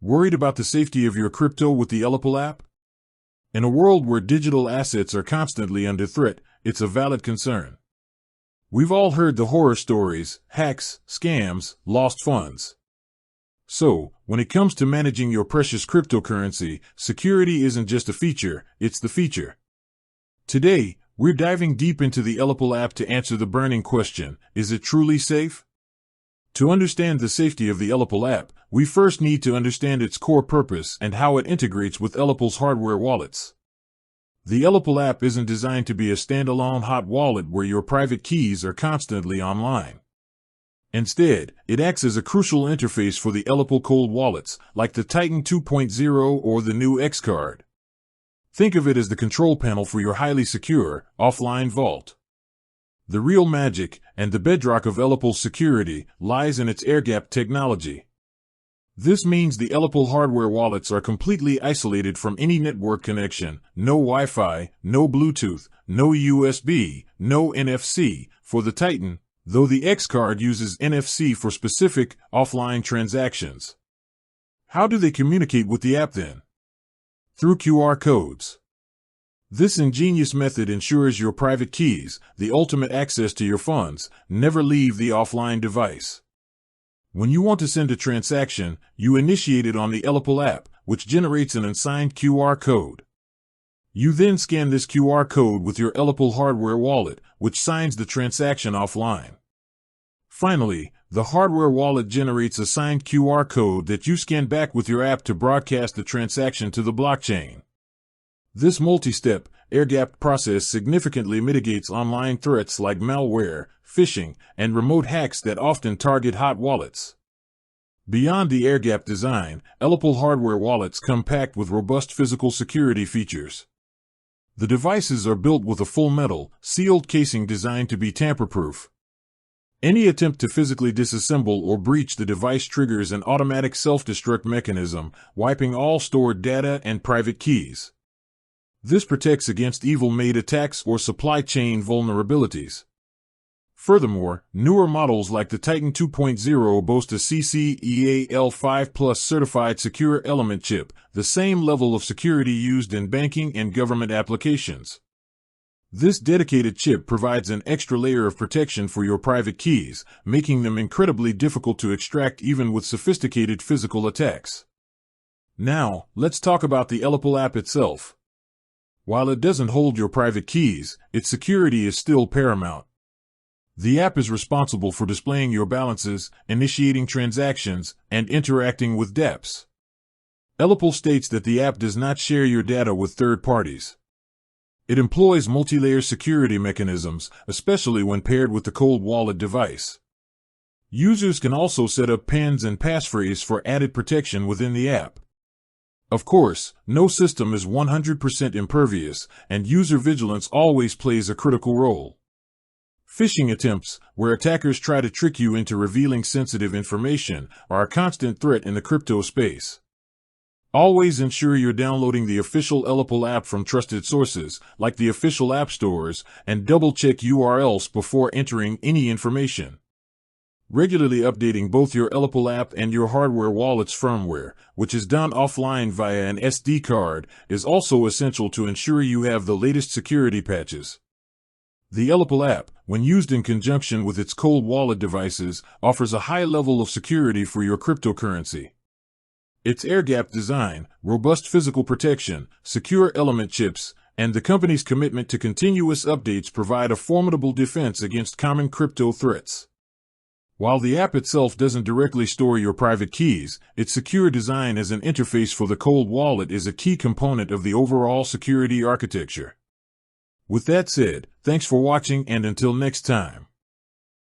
Worried about the safety of your crypto with the ELLIPAL app? In a world where digital assets are constantly under threat, it's a valid concern. We've all heard the horror stories: hacks, scams, lost funds. So, when it comes to managing your precious cryptocurrency, security isn't just a feature, it's the feature. Today, we're diving deep into the ELLIPAL app to answer the burning question: is it truly safe? To understand the safety of the ELLIPAL app, we first need to understand its core purpose and how it integrates with ELLIPAL's hardware wallets. The ELLIPAL app isn't designed to be a standalone hot wallet where your private keys are constantly online. Instead, it acts as a crucial interface for the ELLIPAL cold wallets, like the Titan 2.0 or the new X card. Think of it as the control panel for your highly secure, offline vault. The real magic, and the bedrock of ELLIPAL's security, lies in its air-gapped technology. This means the ELLIPAL hardware wallets are completely isolated from any network connection: no Wi-Fi, no Bluetooth, no USB, no NFC, for the Titan, though the X card uses NFC for specific, offline transactions. How do they communicate with the app then? Through QR codes. This ingenious method ensures your private keys, the ultimate access to your funds, never leave the offline device. When you want to send a transaction, you initiate it on the ELLIPAL app, which generates an unsigned QR code. You then scan this QR code with your ELLIPAL hardware wallet, which signs the transaction offline. Finally, the hardware wallet generates a signed QR code that you scan back with your app to broadcast the transaction to the blockchain. This multi-step, air-gapped process significantly mitigates online threats like malware, phishing, and remote hacks that often target hot wallets. Beyond the air-gapped design, ELLIPAL hardware wallets come packed with robust physical security features. The devices are built with a full metal, sealed casing designed to be tamper-proof. Any attempt to physically disassemble or breach the device triggers an automatic self-destruct mechanism, wiping all stored data and private keys. This protects against evil-made attacks or supply chain vulnerabilities. Furthermore, newer models like the Titan 2.0 boast a CCEAL5+ certified secure element chip, the same level of security used in banking and government applications. This dedicated chip provides an extra layer of protection for your private keys, making them incredibly difficult to extract even with sophisticated physical attacks. Now, let's talk about the ELLIPAL app itself. While it doesn't hold your private keys, its security is still paramount. The app is responsible for displaying your balances, initiating transactions, and interacting with dApps. ELLIPAL states that the app does not share your data with third parties. It employs multi-layer security mechanisms, especially when paired with the cold wallet device. Users can also set up pins and passphrase for added protection within the app. Of course, no system is 100% impervious, and user vigilance always plays a critical role. Phishing attempts, where attackers try to trick you into revealing sensitive information, are a constant threat in the crypto space. Always ensure you're downloading the official ELLIPAL app from trusted sources, like the official app stores, and double-check URLs before entering any information. Regularly updating both your ELLIPAL app and your hardware wallet's firmware, which is done offline via an SD card, is also essential to ensure you have the latest security patches. The ELLIPAL app, when used in conjunction with its cold wallet devices, offers a high level of security for your cryptocurrency. Its air-gapped design, robust physical protection, secure element chips, and the company's commitment to continuous updates provide a formidable defense against common crypto threats. While the app itself doesn't directly store your private keys, its secure design as an interface for the cold wallet is a key component of the overall security architecture. With that said, thanks for watching, and until next time.